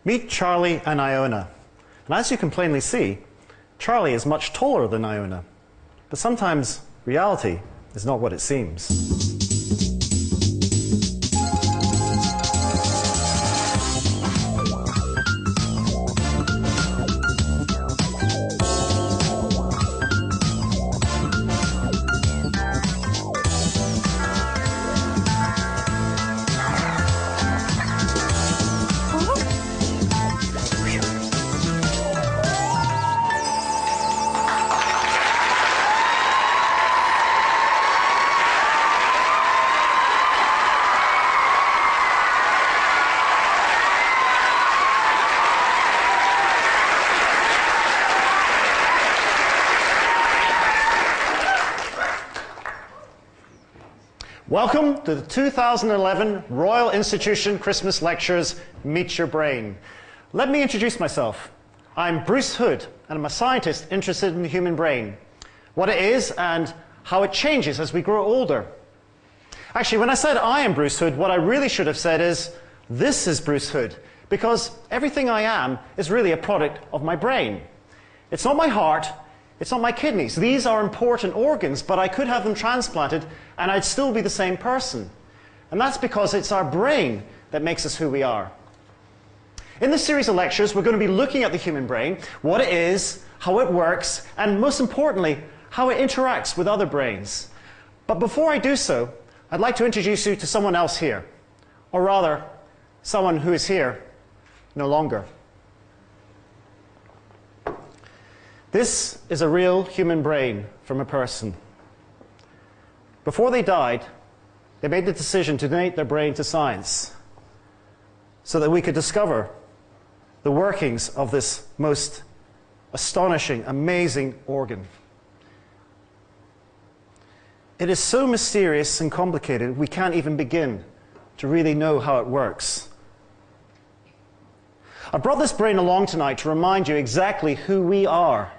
Meet Charlie and Iona. And as you can plainly see, Charlie is much taller than Iona. But sometimes reality is not what it seems. Welcome to the 2011 Royal Institution Christmas Lectures, Meet Your Brain. Let me introduce myself. I'm Bruce Hood, and I'm a scientist interested in the human brain, what it is and how it changes as we grow older. Actually, when I said I am Bruce Hood, what I really should have said is, this is Bruce Hood, because everything I am is really a product of my brain. It's not my heart, it's not my kidneys. These are important organs, but I could have them transplanted and I'd still be the same person. And that's because it's our brain that makes us who we are. In this series of lectures, we're going to be looking at the human brain, what it is, how it works, and most importantly, how it interacts with other brains. But before I do so, I'd like to introduce you to someone else here. Or rather, someone who is here no longer. This is a real human brain from a person. Before they died, they made the decision to donate their brain to science so that we could discover the workings of this most astonishing, amazing organ. It is so mysterious and complicated, we can't even begin to really know how it works. I brought this brain along tonight to remind you exactly who we are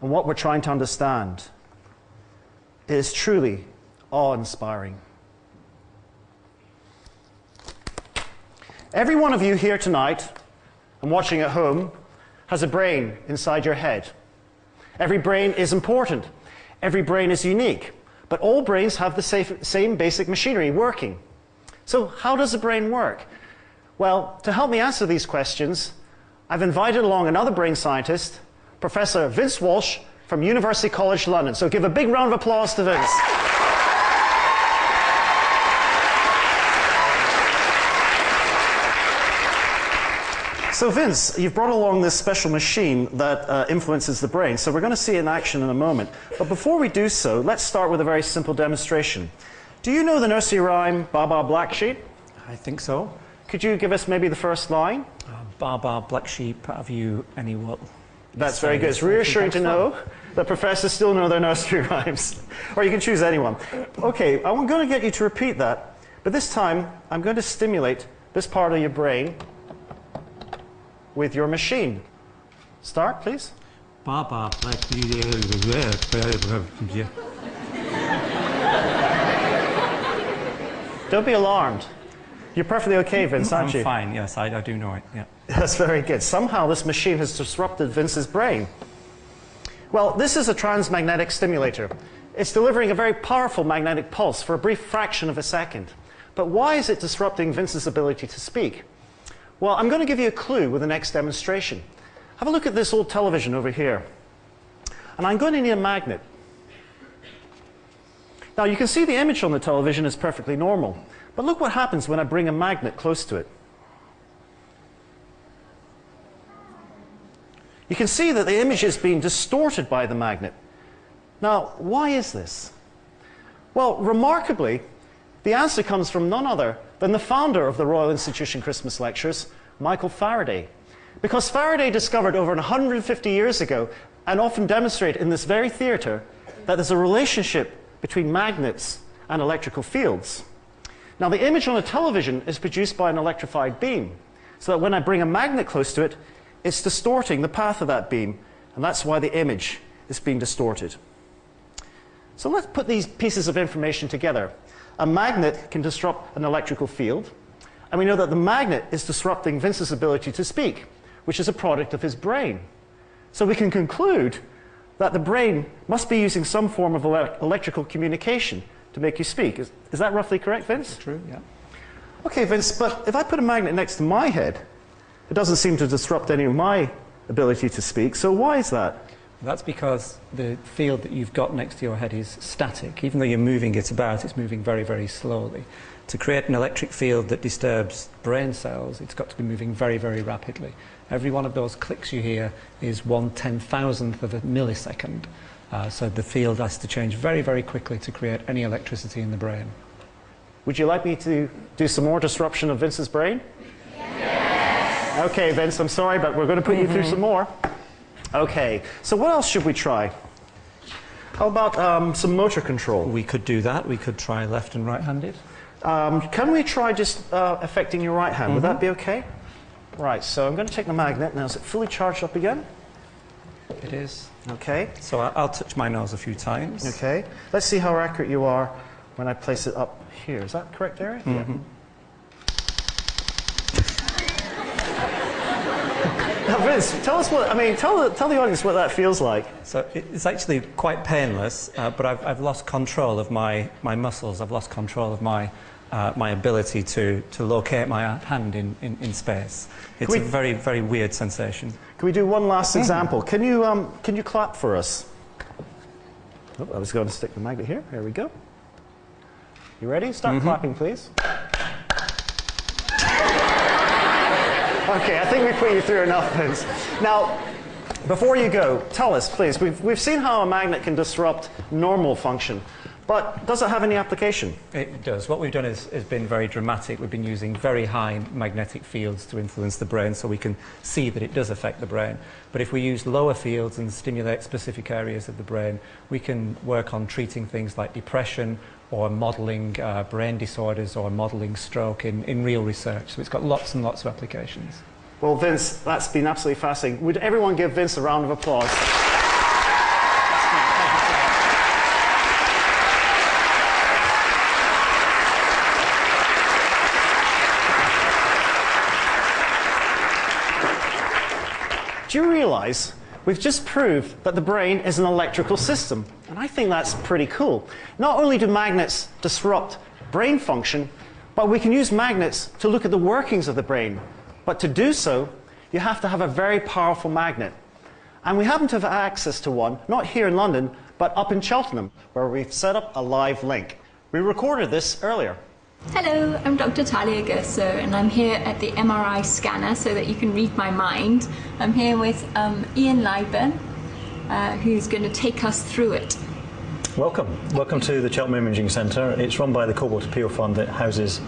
and what we're trying to understand. It is truly awe-inspiring. Every one of you here tonight, and watching at home, has a brain inside your head. Every brain is important. Every brain is unique. But all brains have the same basic machinery working. So how does the brain work? Well, to help me answer these questions, I've invited along another brain scientist, Professor Vince Walsh from University College London. So give a big round of applause to Vince. So Vince, you've brought along this special machine that influences the brain. So we're going to see it in action in a moment. But before we do so, let's start with a very simple demonstration. Do you know the nursery rhyme, Baa Baa Black Sheep? I think so. Could you give us maybe the first line? Baa Baa Black Sheep, have you any wool? That's very good. It's reassuring to know that professors still know their nursery rhymes. Or you can choose anyone. Okay, I'm going to get you to repeat that. But this time, I'm going to stimulate this part of your brain with your machine. Start, please. Baa Baa Black Sheep. Don't be alarmed. You're perfectly okay, Vince, aren't you? I'm fine, yes, I do know it, yeah. That's very good. Somehow this machine has disrupted Vince's brain. Well, this is a transmagnetic stimulator. It's delivering a very powerful magnetic pulse for a brief fraction of a second. But why is it disrupting Vince's ability to speak? Well, I'm going to give you a clue with the next demonstration. Have a look at this old television over here. And I'm going to need a magnet. Now, you can see the image on the television is perfectly normal. But look what happens when I bring a magnet close to it. You can see that the image is being distorted by the magnet. Now, why is this? Well, remarkably, the answer comes from none other than the founder of the Royal Institution Christmas Lectures, Michael Faraday. Because Faraday discovered over 150 years ago, and often demonstrated in this very theatre, that there's a relationship between magnets and electrical fields. Now, the image on a television is produced by an electrified beam, so that when I bring a magnet close to it, it's distorting the path of that beam, and that's why the image is being distorted. So let's put these pieces of information together. A magnet can disrupt an electrical field. And we know that the magnet is disrupting Vince's ability to speak, which is a product of his brain. So we can conclude that the brain must be using some form of electrical communication to make you speak. Is that roughly correct, Vince? True, yeah. Okay, Vince, but if I put a magnet next to my head, it doesn't seem to disrupt any of my ability to speak. So why is that? That's because the field that you've got next to your head is static. Even though you're moving it about, it's moving very, very slowly. To create an electric field that disturbs brain cells, it's got to be moving very, very rapidly. Every one of those clicks you hear is 1/10,000th of a millisecond. So the field has to change very, very quickly to create any electricity in the brain. Would you like me to do some more disruption of Vince's brain? Yes! Okay, Vince, I'm sorry, but we're going to put you through some more. Okay, so what else should we try? How about some motor control? We could do that. We could try left and right-handed. Can we try just affecting your right hand? Would that be okay? Right, so I'm going to take the magnet. Now, is it fully charged up again? It is. Okay. So I'll touch my nose a few times. Okay. Let's see how accurate you are when I place it up here. Is that correct, Eric? Yeah. Now, Vince, tell us what, tell the audience what that feels like. So it's actually quite painless, but I've lost control of my muscles. I've lost control of my ability to locate my hand in space. It's a very, very weird sensation. Can we do one last example? Can you clap for us? Oh, I was going to stick the magnet here. There we go. You ready? Start clapping, please. Okay, I think we put you through enough, Vince. Now, before you go, tell us, please. We've seen how a magnet can disrupt normal function. But does it have any application? It does. What we've done has been very dramatic. We've been using very high magnetic fields to influence the brain so we can see that it does affect the brain. But if we use lower fields and stimulate specific areas of the brain, we can work on treating things like depression or modelling brain disorders or modelling stroke in real research. So it's got lots and lots of applications. Well, Vince, that's been absolutely fascinating. Would everyone give Vince a round of applause? Do you realize we've just proved that the brain is an electrical system? And I think that's pretty cool. Not only do magnets disrupt brain function, but we can use magnets to look at the workings of the brain. But to do so, you have to have a very powerful magnet. And we happen to have access to one, not here in London, but up in Cheltenham, where we've set up a live link. We recorded this earlier. Hello, I'm Dr. Talia Gurso and I'm here at the MRI scanner so that you can read my mind. I'm here with Ian Liburn, who's going to take us through it. Welcome. Welcome to the Cheltenham Imaging Centre. It's run by the Cobalt Appeal Fund that houses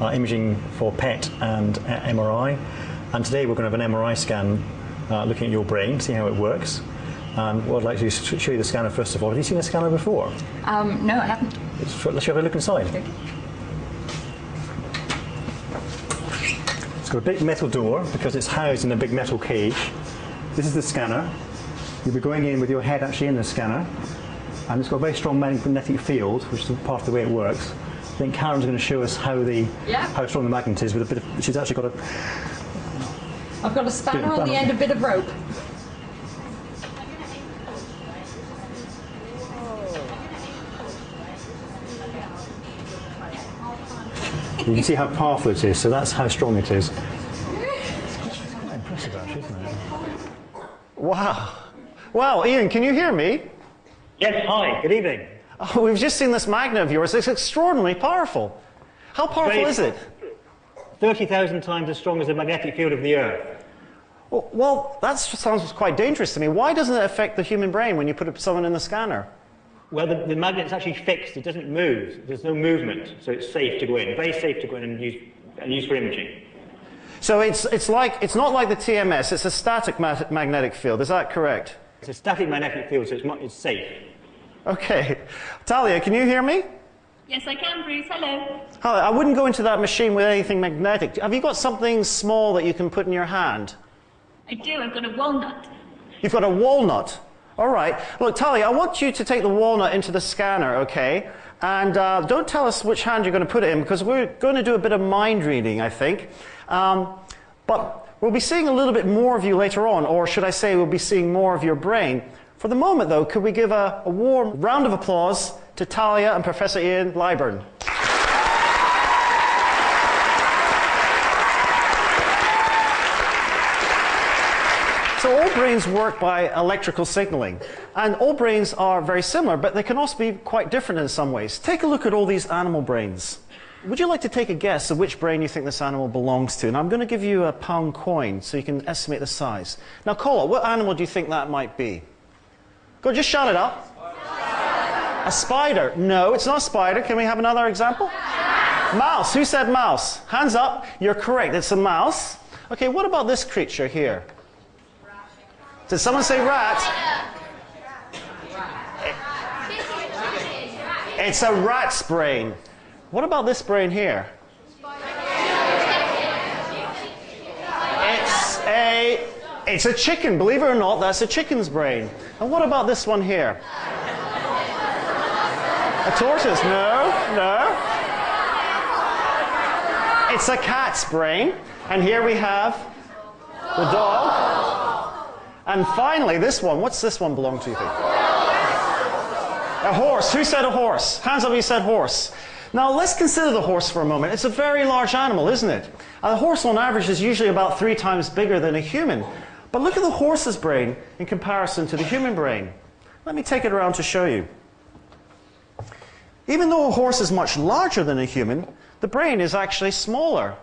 imaging for PET and MRI. And today we're going to have an MRI scan looking at your brain, see how it works. And what I'd like to do is show you the scanner first of all. Have you seen a scanner before? No, I haven't. Let's have a look inside. Okay. It's got a big metal door because it's housed in a big metal cage. This is the scanner. You'll be going in with your head actually in the scanner. And it's got a very strong magnetic field, which is part of the way it works. I think Karen's going to show us how strong the magnet is with a bit of, she's actually got a... I've got a spanner on the end, a bit of rope. You can see how powerful it is, so that's how strong it is. It's quite impressive actually, isn't it? Wow. Wow, Ian, can you hear me? Yes, hi, good evening. Oh, we've just seen this magnet of yours. It's extraordinarily powerful. How powerful is it? 30,000 times as strong as the magnetic field of the Earth. Well, that sounds quite dangerous to me. Why doesn't it affect the human brain when you put someone in the scanner? Well, the magnet's actually fixed. It doesn't move. There's no movement, so it's safe to go in. Very safe to go in and use for imaging. So it's not like the TMS. It's a static magnetic field. Is that correct? It's a static magnetic field, so it's safe. Okay. Talia, can you hear me? Yes, I can, Bruce. Hello. Hi, I wouldn't go into that machine with anything magnetic. Have you got something small that you can put in your hand? I do. I've got a walnut. You've got a walnut. All right. Look, Talia, I want you to take the walnut into the scanner, okay? And don't tell us which hand you're going to put it in, because we're going to do a bit of mind reading, I think. But we'll be seeing a little bit more of you later on, or should I say we'll be seeing more of your brain. For the moment, though, could we give a warm round of applause to Talia and Professor Ian Lyburn? So all brains work by electrical signaling, and all brains are very similar, but they can also be quite different in some ways. Take a look at all these animal brains. Would you like to take a guess of which brain you think this animal belongs to? And I'm going to give you a pound coin so you can estimate the size. Now, Cola, what animal do you think that might be? Go, just shout it out. A spider. No, it's not a spider. Can we have another example? Mouse. Who said mouse? Hands up. You're correct. It's a mouse. Okay, what about this creature here? Did someone say rat? It's a rat's brain. What about this brain here? It's a chicken. Believe it or not, that's a chicken's brain. And what about this one here? A tortoise? No. It's a cat's brain. And here we have the dog. And finally, this one. What's this one belong to, you think? A horse. Who said a horse? Hands up, who said horse. Now, let's consider the horse for a moment. It's a very large animal, isn't it? A horse, on average, is usually about 3 times bigger than a human. But look at the horse's brain in comparison to the human brain. Let me take it around to show you. Even though a horse is much larger than a human, the brain is actually smaller.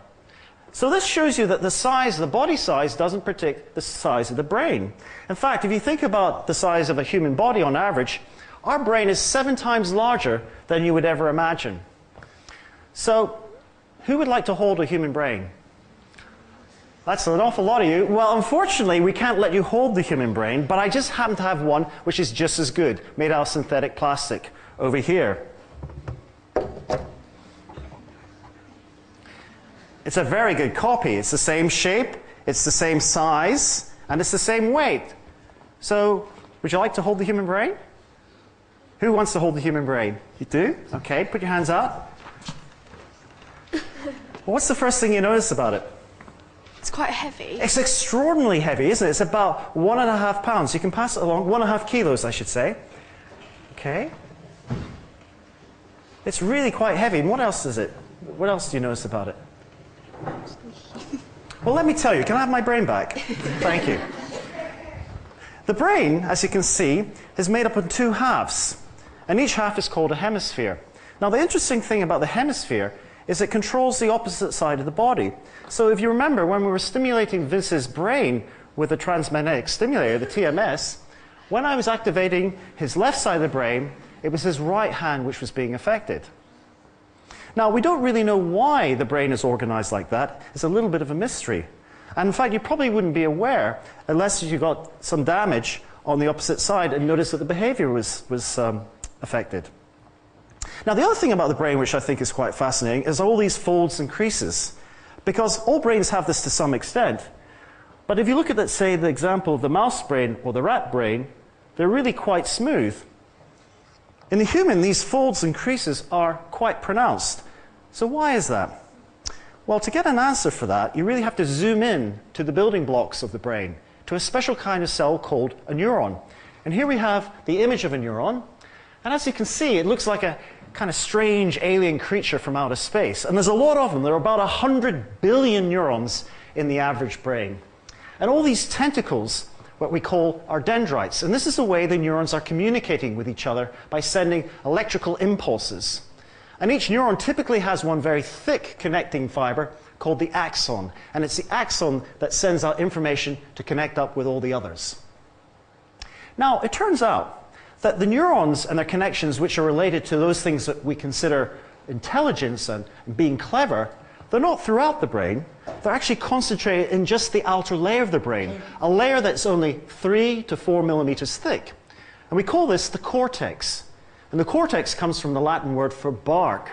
So this shows you that the size, the body size, doesn't predict the size of the brain. In fact, if you think about the size of a human body on average, our brain is 7 times larger than you would ever imagine. So, who would like to hold a human brain? That's an awful lot of you. Well, unfortunately, we can't let you hold the human brain, but I just happen to have one which is just as good, made out of synthetic plastic, over here. It's a very good copy. It's the same shape, it's the same size, and it's the same weight. So, would you like to hold the human brain? Who wants to hold the human brain? You do? Okay, put your hands out. Well, what's the first thing you notice about it? It's quite heavy. It's extraordinarily heavy, isn't it? It's about 1.5 pounds. You can pass it along. 1.5 kilos, I should say. Okay. It's really quite heavy. And what else is it? What else do you notice about it? Well, let me tell you. Can I have my brain back? Thank you. The brain, as you can see, is made up of 2 halves. And each half is called a hemisphere. Now, the interesting thing about the hemisphere is it controls the opposite side of the body. So if you remember, when we were stimulating Vince's brain with the transmagnetic stimulator, the TMS, when I was activating his left side of the brain, it was his right hand which was being affected. Now, we don't really know why the brain is organized like that. It's a little bit of a mystery. And in fact, you probably wouldn't be aware unless you got some damage on the opposite side and noticed that the behavior was affected. Now, the other thing about the brain which I think is quite fascinating is all these folds and creases. Because all brains have this to some extent. But if you look at, say, the example of the mouse brain or the rat brain, they're really quite smooth. In the human, these folds and creases are quite pronounced. So why is that? Well, to get an answer for that, you really have to zoom in to the building blocks of the brain, to a special kind of cell called a neuron. And here we have the image of a neuron. And as you can see, it looks like a kind of strange alien creature from outer space. And there's a lot of them. There are about 100 billion neurons in the average brain. And all these tentacles, what we call, are dendrites. And this is the way the neurons are communicating with each other by sending electrical impulses. And each neuron typically has one very thick connecting fiber called the axon. And it's the axon that sends out information to connect up with all the others. Now, it turns out that the neurons and their connections, which are related to those things that we consider intelligence and being clever, they're not throughout the brain. They're actually concentrated in just the outer layer of the brain, a layer that's only 3 to 4 millimeters thick. And we call this the cortex. And the cortex comes from the Latin word for bark.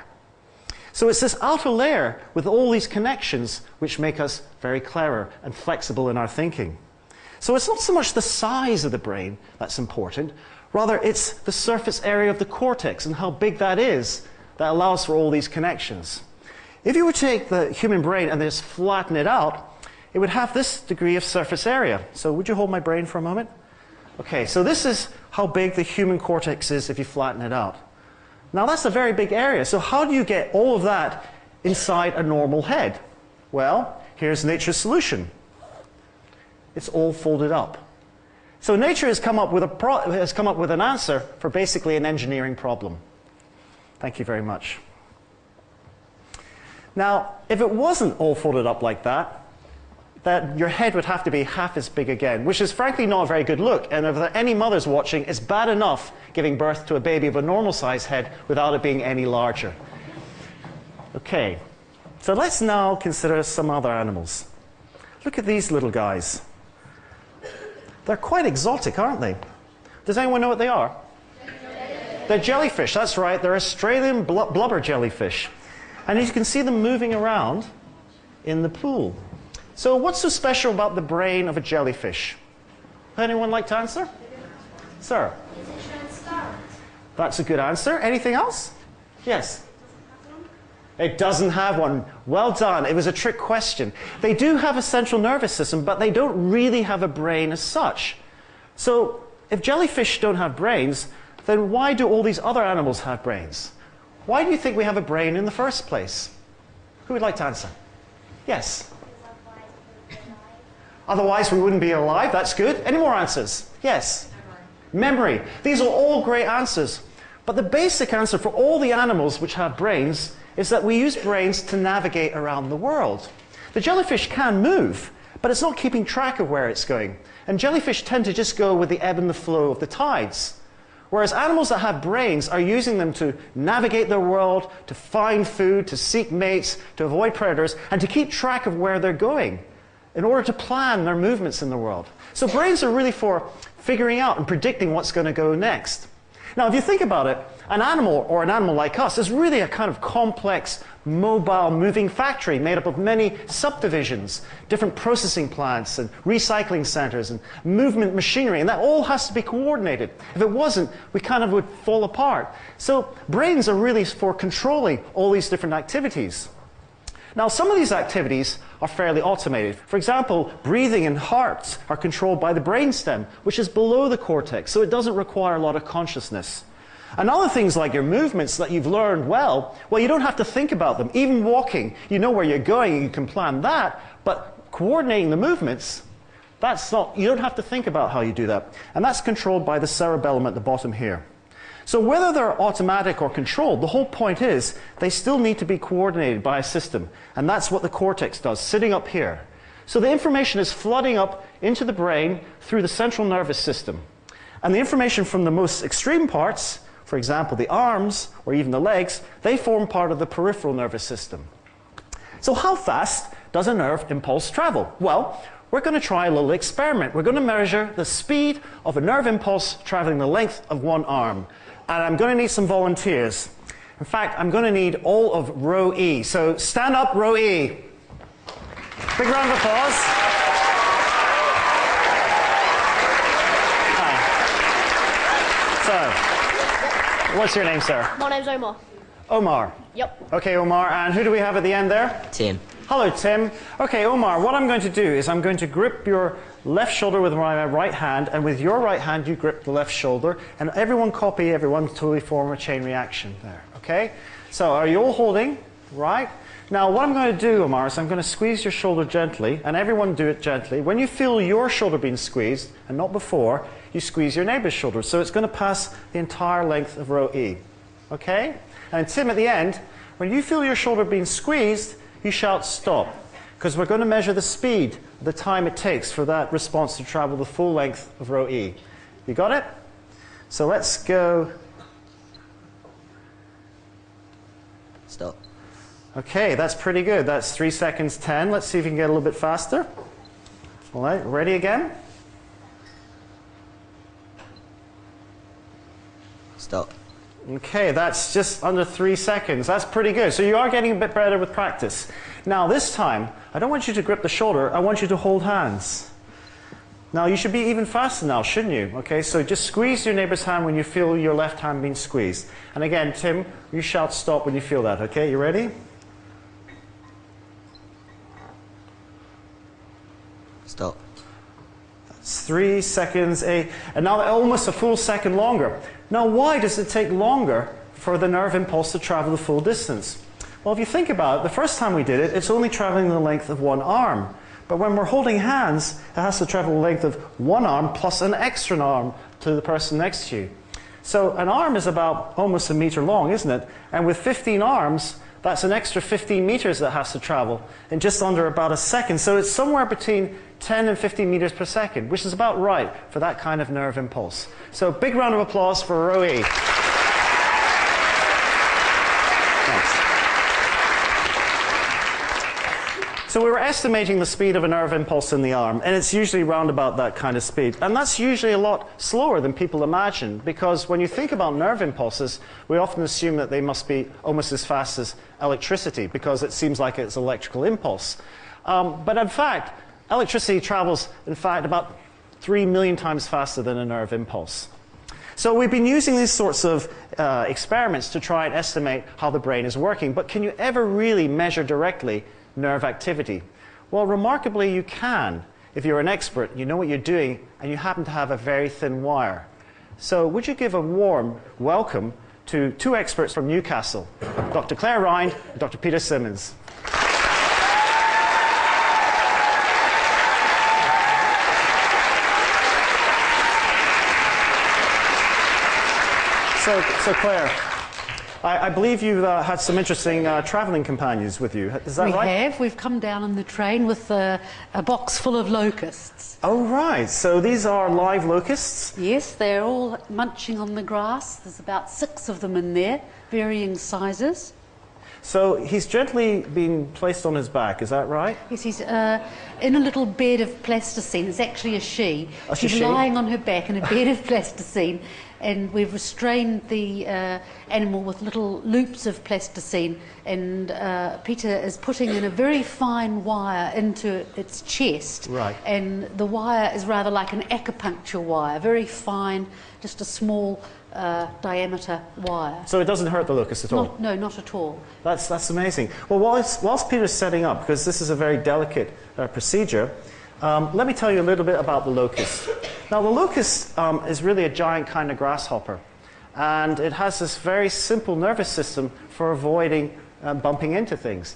So it's this outer layer with all these connections which make us very clever and flexible in our thinking. So it's not so much the size of the brain that's important. Rather, it's the surface area of the cortex and how big that is that allows for all these connections. If you were to take the human brain and just flatten it out, it would have this degree of surface area. So would you hold my brain for a moment? Okay, so this is how big the human cortex is if you flatten it out. Now that's a very big area, so how do you get all of that inside a normal head? Well, here's nature's solution. It's all folded up. So nature has come up with an answer for basically an engineering problem. Thank you very much. Now, if it wasn't all folded up like that, then your head would have to be half as big again, which is frankly not a very good look. And if there are any mothers watching, it's bad enough giving birth to a baby of a normal size head without it being any larger. Okay, so let's now consider some other animals. Look at these little guys. They're quite exotic, aren't they? Does anyone know what they are? They're jellyfish, that's right. They're Australian blubber jellyfish. And you can see them moving around in the pool. So what's so special about the brain of a jellyfish? Anyone like to answer? Sir? Is it transparent? That's a good answer. Anything else? Yes? It doesn't have one. Well done. It was a trick question. They do have a central nervous system, but they don't really have a brain as such. So if jellyfish don't have brains, then why do all these other animals have brains? Why do you think we have a brain in the first place? Who would like to answer? Yes? Otherwise we wouldn't be alive. That's good. Any more answers? Yes? Memory. These are all great answers. But the basic answer for all the animals which have brains is that we use brains to navigate around the world. The jellyfish can move, but it's not keeping track of where it's going. And jellyfish tend to just go with the ebb and the flow of the tides. Whereas animals that have brains are using them to navigate their world, to find food, to seek mates, to avoid predators, and to keep track of where they're going in order to plan their movements in the world. So brains are really for figuring out and predicting what's going to go next. Now, if you think about it, an animal, or an animal like us, is really a kind of complex, mobile, moving factory made up of many subdivisions, different processing plants and recycling centers and movement machinery, and that all has to be coordinated. If it wasn't, we kind of would fall apart. So brains are really for controlling all these different activities. Now, some of these activities are fairly automated. For example, breathing and hearts are controlled by the brainstem, which is below the cortex, so it doesn't require a lot of consciousness. And other things like your movements that you've learned well, you don't have to think about them. Even walking, you know where you're going and you can plan that, but coordinating the movements, you don't have to think about how you do that. And that's controlled by the cerebellum at the bottom here. So whether they're automatic or controlled, the whole point is they still need to be coordinated by a system. And that's what the cortex does, sitting up here. So the information is flooding up into the brain through the central nervous system. And the information from the most extreme parts, for example, the arms or even the legs, they form part of the peripheral nervous system. So how fast does a nerve impulse travel? Well, we're going to try a little experiment. We're going to measure the speed of a nerve impulse traveling the length of one arm. And I'm going to need some volunteers. In fact, I'm going to need all of row E. So stand up, row E. Big round of applause. Hi. So, what's your name, sir? My name's Omar. Omar. Yep. Okay, Omar. And who do we have at the end there? Tim. Hello, Tim. Okay, Omar, what I'm going to do is I'm going to grip your left shoulder with my right hand, and with your right hand you grip the left shoulder, and everyone copy everyone until we form a chain reaction there, okay? So are you all holding? Right? Now what I'm going to do, Omar, is I'm going to squeeze your shoulder gently, and everyone do it gently. When you feel your shoulder being squeezed, and not before, you squeeze your neighbor's shoulder, so it's going to pass the entire length of row E, okay? And Tim, at the end, when you feel your shoulder being squeezed, you shout stop, because we're going to measure the speed, the time it takes for that response to travel the full length of row E. You got it? So let's go. Stop. Okay, that's pretty good. That's 3 seconds 10. Let's see if we can get a little bit faster. All right, ready again? Stop. Okay, that's just under 3 seconds. That's pretty good. So you are getting a bit better with practice. Now this time, I don't want you to grip the shoulder. I want you to hold hands. Now, you should be even faster now, shouldn't you? Okay, so just squeeze your neighbor's hand when you feel your left hand being squeezed. And again, Tim, you shout stop when you feel that, okay? You ready? Stop. That's 3 seconds, and now almost a full second longer. Now, why does it take longer for the nerve impulse to travel the full distance? Well, if you think about it, the first time we did it, it's only traveling the length of one arm. But when we're holding hands, it has to travel the length of one arm plus an extra arm to the person next to you. So an arm is about almost a meter long, isn't it? And with 15 arms, that's an extra 15 meters that has to travel in just under about a second. So it's somewhere between 10 and 15 meters per second, which is about right for that kind of nerve impulse. So big round of applause for row E. So we were estimating the speed of a nerve impulse in the arm, and it's usually round about that kind of speed. And that's usually a lot slower than people imagine, because when you think about nerve impulses, we often assume that they must be almost as fast as electricity, because it seems like it's an electrical impulse. But in fact, electricity travels, in fact, about 3 million times faster than a nerve impulse. So we've been using these sorts of experiments to try and estimate how the brain is working, but can you ever really measure directly nerve activity? Well, remarkably, you can. If you're an expert, you know what you're doing, and you happen to have a very thin wire. So would you give a warm welcome to two experts from Newcastle, Dr. Claire Rind and Dr. Peter Simmons. So Claire, I believe you've had some interesting travelling companions with you. Is that right? We have. We've come down on the train with a box full of locusts. Oh, right. So these are live locusts? Yes, they're all munching on the grass. There's about 6 of them in there, varying sizes. So he's gently been placed on his back, is that right? Yes, he's in a little bed of plasticine. It's actually a she. She's she? lying on her back in a bed of plasticine, and we've restrained the animal with little loops of plasticine, and Peter is putting in a very fine wire into its chest. Right. And the wire is rather like an acupuncture wire, very fine, just a small diameter wire. So it doesn't hurt the locust at all? No, not at all. That's amazing. Well, whilst Peter's setting up, because this is a very delicate procedure, let me tell you a little bit about the locust. Now, the locust is really a giant kind of grasshopper, and it has this very simple nervous system for avoiding bumping into things.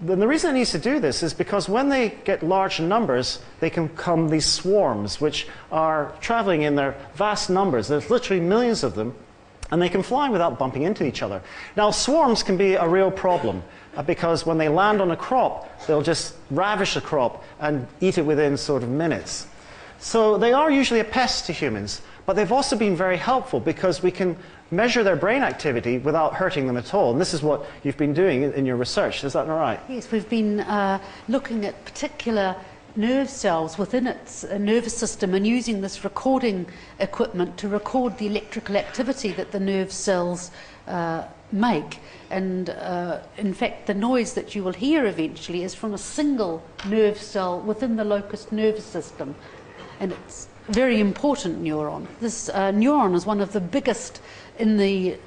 And the reason it needs to do this is because when they get large numbers, they can come these swarms, which are traveling in their vast numbers. There's literally millions of them, and they can fly without bumping into each other. Now, swarms can be a real problem, because when they land on a crop, they'll just ravish a crop and eat it within sort of minutes. So they are usually a pest to humans, but they've also been very helpful because we can measure their brain activity without hurting them at all. And this is what you've been doing in your research. Is that all right? Yes, we've been looking at particular nerve cells within its nervous system and using this recording equipment to record the electrical activity that the nerve cells make. And in fact, the noise that you will hear eventually is from a single nerve cell within the locust nervous system. And it's a very important neuron. This neuron is one of the biggest in the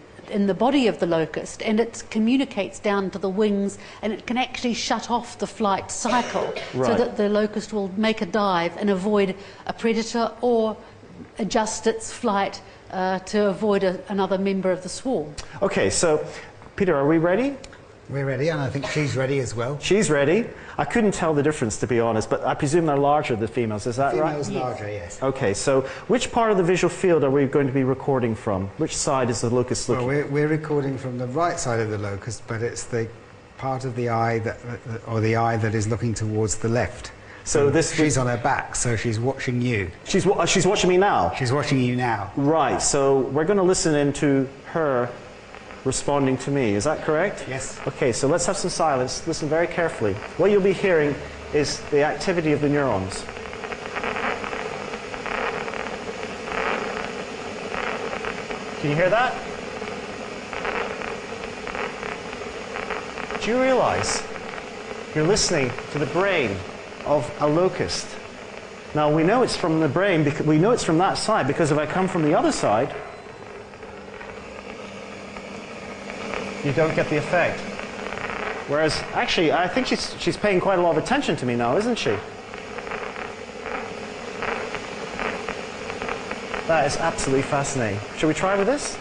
body of the locust, and it communicates down to the wings, and it can actually shut off the flight cycle so that the locust will make a dive and avoid a predator or adjust its flight to avoid another member of the swarm. Okay, so Peter, are we ready? We're ready, and I think she's ready as well. She's ready. I couldn't tell the difference, to be honest, but I presume they're larger, the females, is that right? Females larger, yes. Okay, so which part of the visual field are we going to be recording from? Which side is the locust looking? Well, we're recording from the right side of the locust, but it's the part of the eye that is looking towards the left. So she's on her back, so she's watching you. She's watching me now? She's watching you now. Right, so we're going to listen into her responding to me, is that correct? Yes. Okay, so let's have some silence. Listen very carefully. What you'll be hearing is the activity of the neurons. Can you hear that? Do you realize you're listening to the brain of a locust? Now we know it's from the brain, because we know it's from that side, because if I come from the other side, you don't get the effect. Whereas, actually, I think she's paying quite a lot of attention to me now, isn't she? That is absolutely fascinating. Shall we try with this?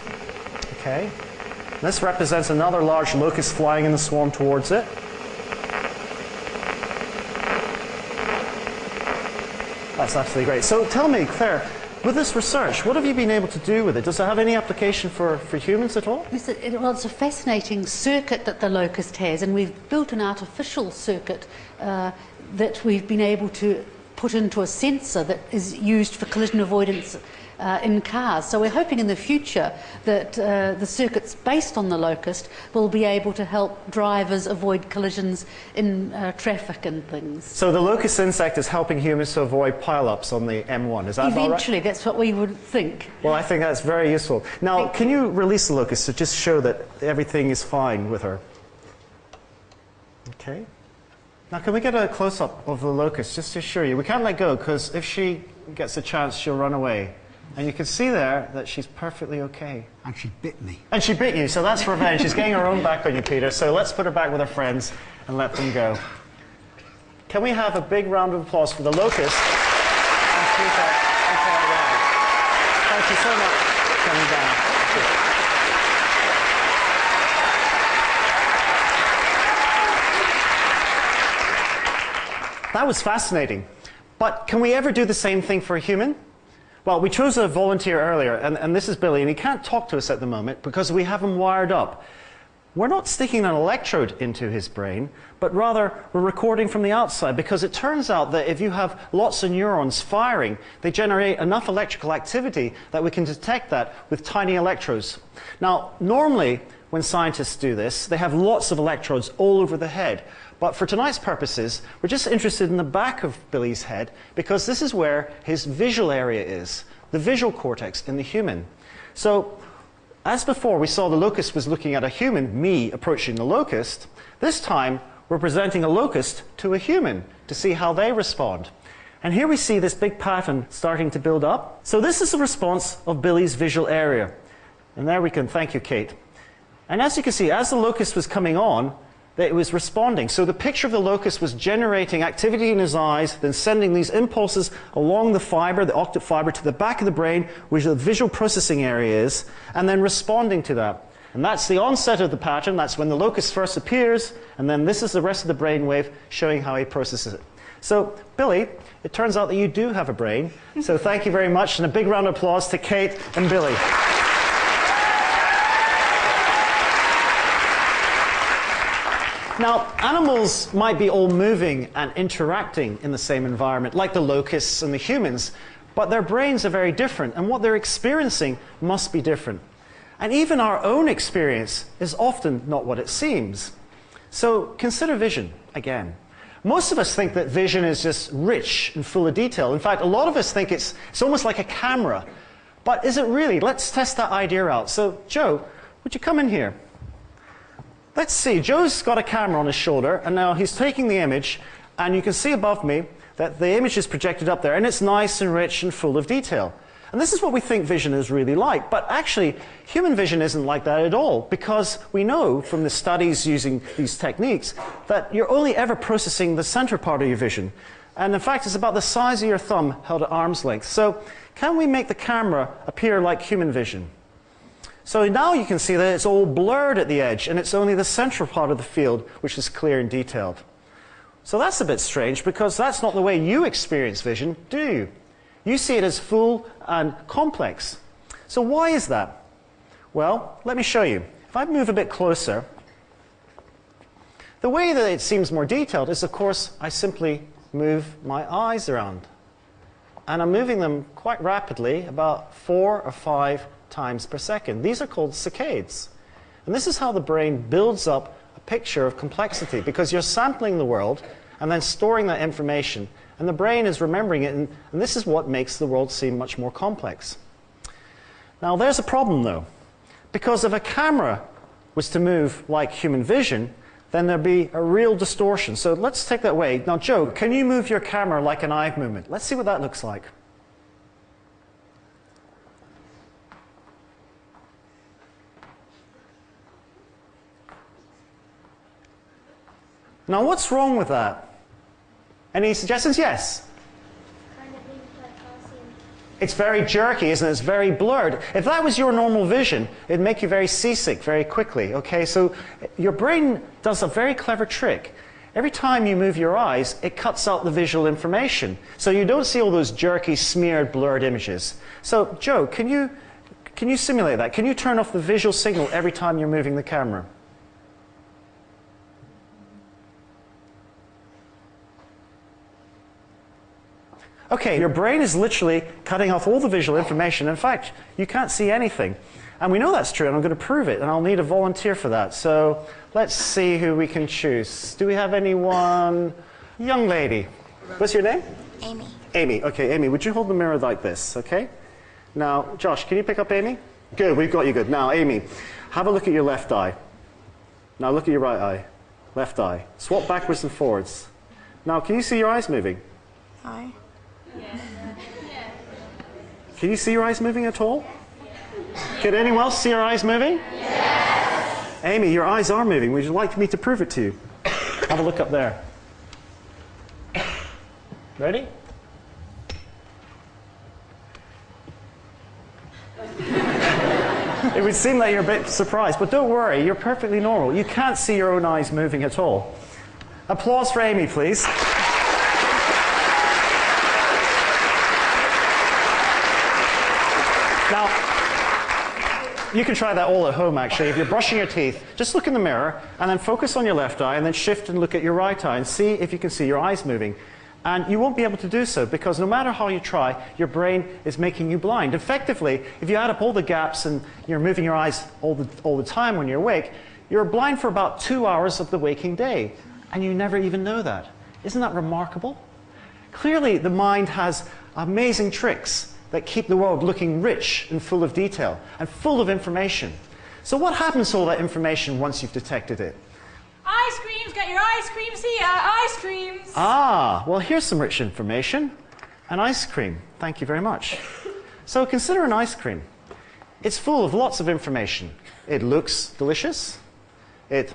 Okay. This represents another large locust flying in the swarm towards it. That's absolutely great. So tell me, Claire, with this research, what have you been able to do with it? Does it have any application for humans at all? Yes, well, it's a fascinating circuit that the locust has, and we've built an artificial circuit that we've been able to put into a sensor that is used for collision avoidance in cars. So we're hoping in the future that the circuits based on the locust will be able to help drivers avoid collisions in traffic and things. So the locust insect is helping humans to avoid pile-ups on the M1, is that all right? Eventually, that's what we would think. Well, I think that's very useful. Now, can you release the locust to just show that everything is fine with her? Okay. Now, can we get a close-up of the locust, just to assure you? We can't let go, because if she gets a chance, she'll run away. And you can see there that she's perfectly okay. And she bit me. And she bit you, so that's revenge. She's getting her own back on you, Peter. So let's put her back with her friends and let them go. Can we have a big round of applause for the locust and Peter and Claire? Thank you so much for coming down. That was fascinating. But can we ever do the same thing for a human? Well, we chose a volunteer earlier, and this is Billy, and he can't talk to us at the moment because we have him wired up. We're not sticking an electrode into his brain, but rather we're recording from the outside, because it turns out that if you have lots of neurons firing, they generate enough electrical activity that we can detect that with tiny electrodes. Now, normally, when scientists do this, they have lots of electrodes all over the head. But for tonight's purposes, we're just interested in the back of Billy's head, because this is where his visual area is, the visual cortex in the human. So, as before, we saw the locust was looking at a human, me approaching the locust. This time, we're presenting a locust to a human to see how they respond. And here we see this big pattern starting to build up. So this is the response of Billy's visual area. And there we can, thank you, Kate. And as you can see, as the locust was coming on, it was responding. So the picture of the locust was generating activity in his eyes, then sending these impulses along the fiber, the optic fiber, to the back of the brain, which the visual processing area is, and then responding to that. And that's the onset of the pattern. That's when the locust first appears, and then this is the rest of the brain wave showing how he processes it. So, Billy, it turns out that you do have a brain. So thank you very much, and a big round of applause to Kate and Billy. Now, animals might be all moving and interacting in the same environment, like the locusts and the humans, but their brains are very different, and what they're experiencing must be different. And even our own experience is often not what it seems. So consider vision again. Most of us think that vision is just rich and full of detail. In fact, a lot of us think it's almost like a camera. But is it really? Let's test that idea out. So, Joe, would you come in here? Let's see, Joe's got a camera on his shoulder, and now he's taking the image, and you can see above me that the image is projected up there, and it's nice and rich and full of detail. And this is what we think vision is really like, but actually, human vision isn't like that at all, because we know from the studies using these techniques that you're only ever processing the center part of your vision. And in fact, it's about the size of your thumb held at arm's length. So, can we make the camera appear like human vision? So now you can see that it's all blurred at the edge, and it's only the central part of the field which is clear and detailed. So that's a bit strange, because that's not the way you experience vision, do you? You see it as full and complex. So why is that? Well, let me show you. If I move a bit closer, the way that it seems more detailed is, of course, I simply move my eyes around. And I'm moving them quite rapidly, about 4 or 5 times per second. These are called saccades. And this is how the brain builds up a picture of complexity, because you're sampling the world and then storing that information, and the brain is remembering it, and this is what makes the world seem much more complex. Now there's a problem though, because if a camera was to move like human vision, then there'd be a real distortion. So let's take that away. Now, Joe, can you move your camera like an eye movement? Let's see what that looks like. Now, what's wrong with that? Any suggestions? Yes? It's very jerky, isn't it? It's very blurred. If that was your normal vision, it'd make you very seasick very quickly, okay? So your brain does a very clever trick. Every time you move your eyes, it cuts out the visual information. So you don't see all those jerky, smeared, blurred images. So, Joe, can you simulate that? Can you turn off the visual signal every time you're moving the camera? Okay, your brain is literally cutting off all the visual information. In fact, you can't see anything. And we know that's true, and I'm going to prove it, and I'll need a volunteer for that. So let's see who we can choose. Do we have anyone? Young lady. What's your name? Amy. Amy. Okay, Amy, would you hold the mirror like this, okay? Now, Josh, can you pick up Amy? Good, we've got you good. Now, Amy, have a look at your left eye. Now look at your right eye. Left eye. Swap backwards and forwards. Now, can you see your eyes moving? Hi. Can you see your eyes moving at all? Can anyone else see your eyes moving? Yes. Amy, your eyes are moving. Would you like me to prove it to you? Have a look up there. Ready? It would seem like you're a bit surprised, but don't worry, you're perfectly normal. You can't see your own eyes moving at all. Applause for Amy, please. Now, you can try that all at home, actually. If you're brushing your teeth, just look in the mirror and then focus on your left eye and then shift and look at your right eye and see if you can see your eyes moving. And you won't be able to do so because no matter how you try, your brain is making you blind. Effectively, if you add up all the gaps and you're moving your eyes all the time when you're awake, you're blind for about 2 hours of the waking day. And you never even know that. Isn't that remarkable? Clearly, the mind has amazing tricks that keep the world looking rich and full of detail and full of information. So what happens to all that information once you've detected it? Ice creams, get your ice creams here, ice creams. Ah, well, here's some rich information. An ice cream. Thank you very much. So consider an ice cream. It's full of lots of information. It looks delicious. It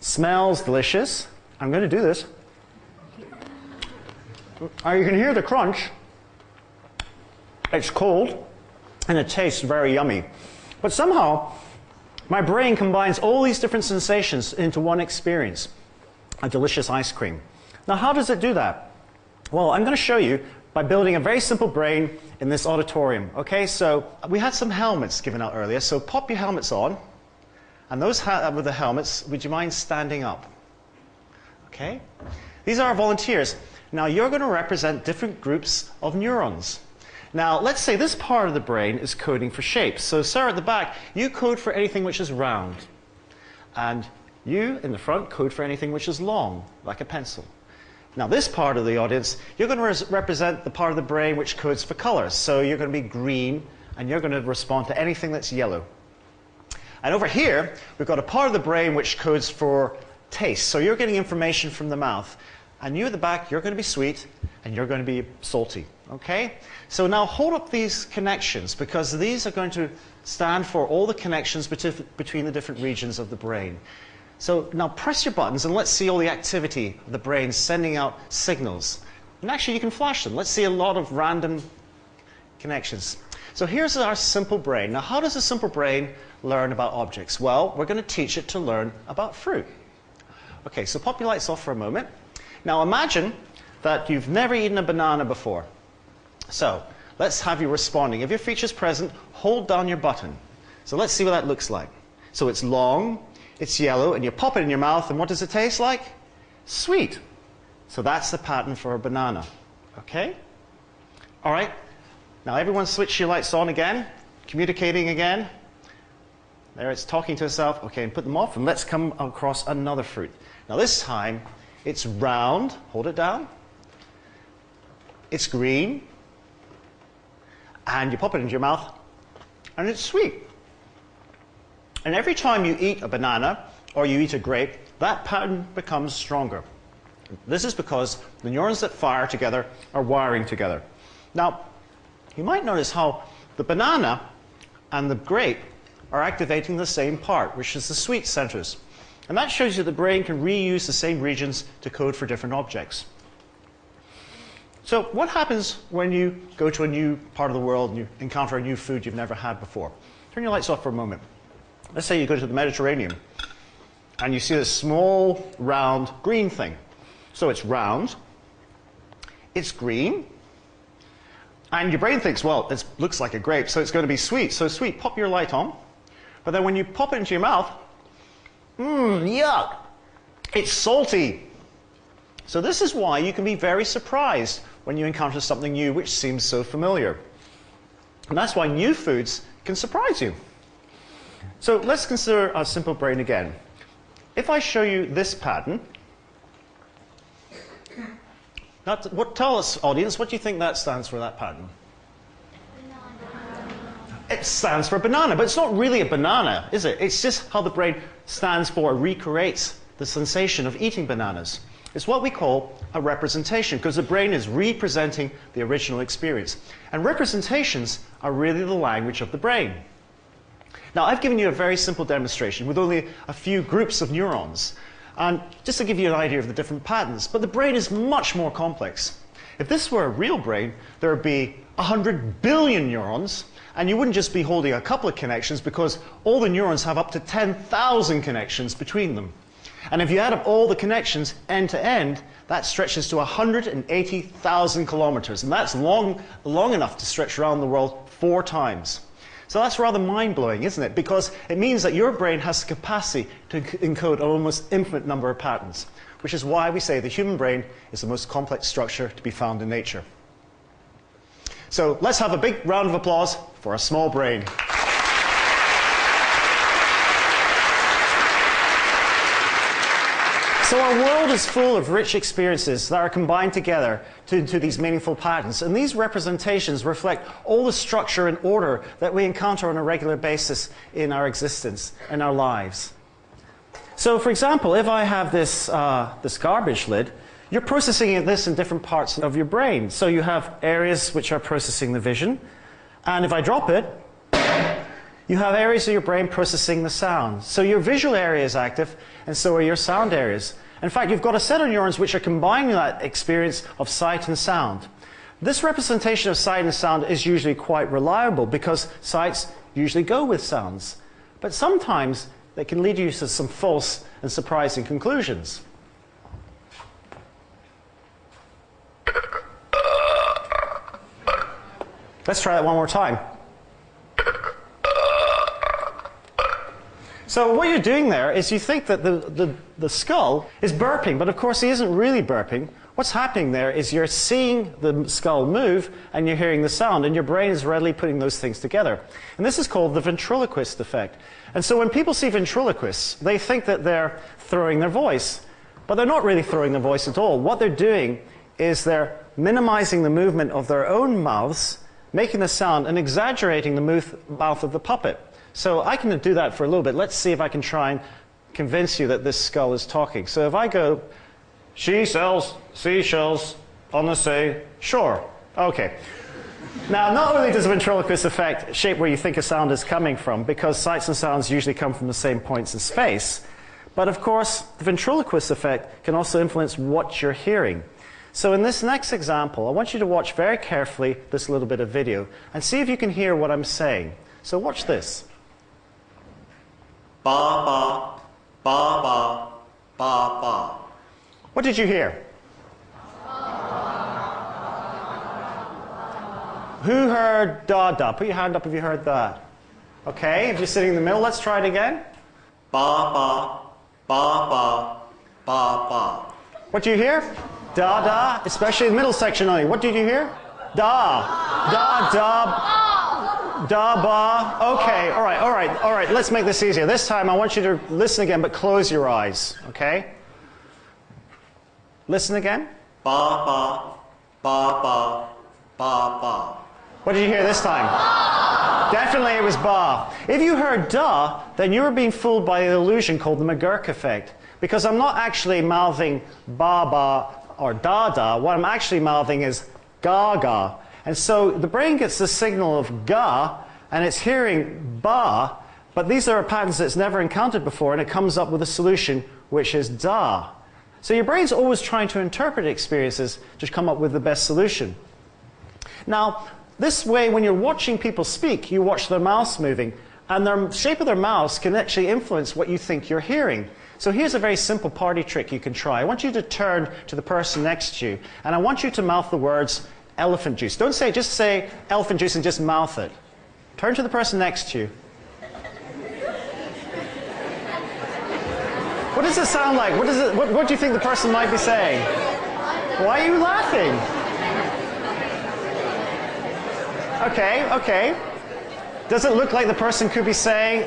smells delicious. I'm going to do this. You can hear the crunch. It's cold, and it tastes very yummy. But somehow, my brain combines all these different sensations into one experience, a delicious ice cream. Now, how does it do that? Well, I'm going to show you by building a very simple brain in this auditorium. Okay, so we had some helmets given out earlier, so pop your helmets on. And those with the helmets, would you mind standing up? Okay? These are our volunteers. Now, you're going to represent different groups of neurons. Now, let's say this part of the brain is coding for shapes. So, Sarah at the back, you code for anything which is round. And you, in the front, code for anything which is long, like a pencil. Now, this part of the audience, you're going to represent the part of the brain which codes for colors. So, you're going to be green, and you're going to respond to anything that's yellow. And over here, we've got a part of the brain which codes for taste. So, you're getting information from the mouth. And you at the back, you're going to be sweet, and you're going to be salty. Okay? So now hold up these connections, because these are going to stand for all the connections between the different regions of the brain. So now press your buttons and let's see all the activity of the brain sending out signals. And actually you can flash them. Let's see a lot of random connections. So here's our simple brain. Now how does a simple brain learn about objects? Well, we're going to teach it to learn about fruit. Okay, so pop your lights off for a moment. Now imagine that you've never eaten a banana before. So let's have you responding. If your feature's present, hold down your button. So let's see what that looks like. So it's long, it's yellow, and you pop it in your mouth, and what does it taste like? Sweet. So that's the pattern for a banana. Okay? All right. Now everyone switch your lights on again, communicating again. There it's talking to itself. Okay, and put them off, and let's come across another fruit. Now this time, it's round. Hold it down. It's green. And you pop it into your mouth, and it's sweet. And every time you eat a banana, or you eat a grape, that pattern becomes stronger. This is because the neurons that fire together are wiring together. Now, you might notice how the banana and the grape are activating the same part, which is the sweet centers. And that shows you the brain can reuse the same regions to code for different objects. So what happens when you go to a new part of the world and you encounter a new food you've never had before? Turn your lights off for a moment. Let's say you go to the Mediterranean and you see this small, round, green thing. So it's round, it's green, and your brain thinks, well, it looks like a grape, so it's going to be sweet. So sweet, pop your light on. But then when you pop it into your mouth, yuck, it's salty. So this is why you can be very surprised when you encounter something new which seems so familiar. And that's why new foods can surprise you. So let's consider our simple brain again. If I show you this pattern, tell us, audience, what do you think that stands for, that pattern? It stands for banana, but it's not really a banana, is it? It's just how the brain stands for, recreates the sensation of eating bananas. It's what we call a representation, because the brain is representing the original experience. And representations are really the language of the brain. Now, I've given you a very simple demonstration with only a few groups of neurons, and just to give you an idea of the different patterns. But the brain is much more complex. If this were a real brain, there would be 100 billion neurons, and you wouldn't just be holding a couple of connections, because all the neurons have up to 10,000 connections between them. And if you add up all the connections end to end, that stretches to 180,000 kilometers. And that's long enough to stretch around the world 4 times. So that's rather mind-blowing, isn't it? Because it means that your brain has the capacity to encode an almost infinite number of patterns, which is why we say the human brain is the most complex structure to be found in nature. So let's have a big round of applause for a small brain. So our world is full of rich experiences that are combined together into these meaningful patterns. And these representations reflect all the structure and order that we encounter on a regular basis in our existence, in our lives. So for example, if I have this garbage lid, you're processing this in different parts of your brain. So you have areas which are processing the vision. And if I drop it, you have areas of your brain processing the sound. So your visual area is active, and so are your sound areas. In fact, you've got a set of neurons which are combining that experience of sight and sound. This representation of sight and sound is usually quite reliable because sights usually go with sounds. But sometimes they can lead you to some false and surprising conclusions. Let's try that one more time. So what you're doing there is you think that the skull is burping, but of course he isn't really burping. What's happening there is you're seeing the skull move and you're hearing the sound, and your brain is readily putting those things together. And this is called the ventriloquist effect. And so when people see ventriloquists, they think that they're throwing their voice, but they're not really throwing their voice at all. What they're doing is they're minimizing the movement of their own mouths, making the sound, and exaggerating the mouth of the puppet. So I can do that for a little bit. Let's see if I can try and convince you that this skull is talking. So if I go, she sells seashells on the seashore. Okay. Now, not only does the ventriloquist effect shape where you think a sound is coming from, because sights and sounds usually come from the same points in space, but of course, the ventriloquist effect can also influence what you're hearing. So in this next example, I want you to watch very carefully this little bit of video and see if you can hear what I'm saying. So watch this. Ba ba, ba ba, ba ba. What did you hear? Who heard da da? Put your hand up if you heard that. Okay, if you're sitting in the middle, let's try it again. Ba ba, ba ba, ba ba. What do you hear? Da da, especially in the middle section only. What did you hear? Da, da, da. Da, ba. Okay, all right. Let's make this easier. This time I want you to listen again, but close your eyes, okay? Listen again. Ba, ba, ba, ba, ba, ba. What did you hear this time? Definitely it was ba. If you heard da, then you were being fooled by an illusion called the McGurk effect. Because I'm not actually mouthing ba ba or da da. What I'm actually mouthing is ga ga. And so the brain gets the signal of ga, and it's hearing ba, but these are patterns that it's never encountered before, and it comes up with a solution which is da. So your brain's always trying to interpret experiences to come up with the best solution. Now, this way, when you're watching people speak, you watch their mouths moving, and the shape of their mouths can actually influence what you think you're hearing. So here's a very simple party trick you can try. I want you to turn to the person next to you, and I want you to mouth the words elephant juice. Don't say, just say elephant juice and just mouth it. Turn to the person next to you. What does it sound like? What do you think the person might be saying? Why are you laughing? Okay, okay. Does it look like the person could be saying,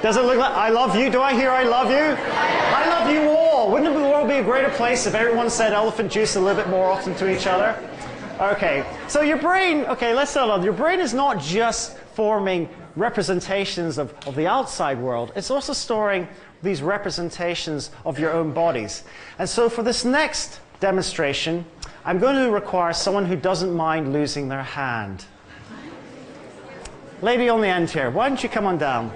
does it look like, I love you? Do I hear I love you? I love you all. Wouldn't the world be a greater place if everyone said elephant juice a little bit more often to each other? Okay, so your brain, okay, let's settle on. Your brain is not just forming representations of the outside world. It's also storing these representations of your own bodies. And so for this next demonstration, I'm going to require someone who doesn't mind losing their hand. Lady on the end here, why don't you come on down?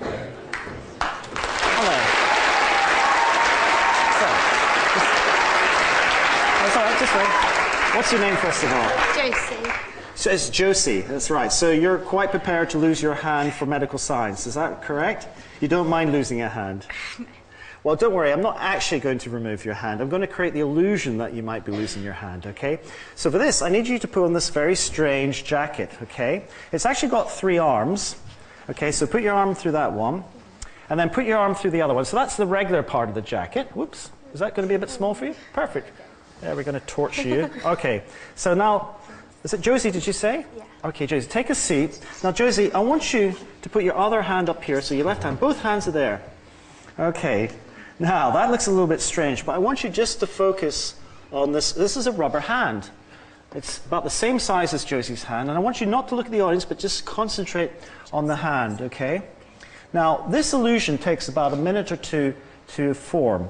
Hello. So, all right, just wait. What's your name, first of all? Josie. So it's Josie, that's right. So you're quite prepared to lose your hand for medical science, is that correct? You don't mind losing a hand? Well, don't worry, I'm not actually going to remove your hand. I'm going to create the illusion that you might be losing your hand, okay? So for this, I need you to put on this very strange jacket, okay? It's actually got 3 arms, okay? So put your arm through that one, and then put your arm through the other one. So that's the regular part of the jacket. Whoops, is that going to be a bit small for you? Perfect. Yeah, we're going to torture you. Okay, so now, is it Josie, did you say? Yeah. Okay, Josie, take a seat. Now, Josie, I want you to put your other hand up here, so your left hand, both hands are there. Okay. Now, that looks a little bit strange, but I want you just to focus on this. This is a rubber hand. It's about the same size as Josie's hand, and I want you not to look at the audience, but just concentrate on the hand, okay? Now, this illusion takes about a minute or two to form.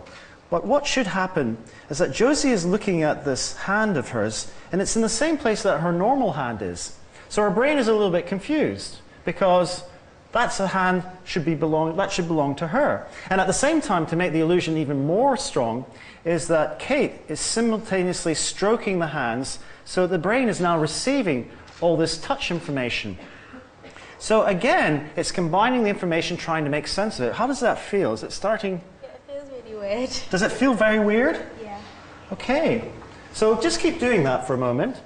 But what should happen is that Josie is looking at this hand of hers, and it's in the same place that her normal hand is. So her brain is a little bit confused, because that's a hand that should belong to her. And at the same time, to make the illusion even more strong, is that Kate is simultaneously stroking the hands, so the brain is now receiving all this touch information. So again, it's combining the information, trying to make sense of it. How does that feel? Is it starting? Yeah, it feels really weird. Does it feel very weird? Yeah. Okay. So just keep doing that for a moment.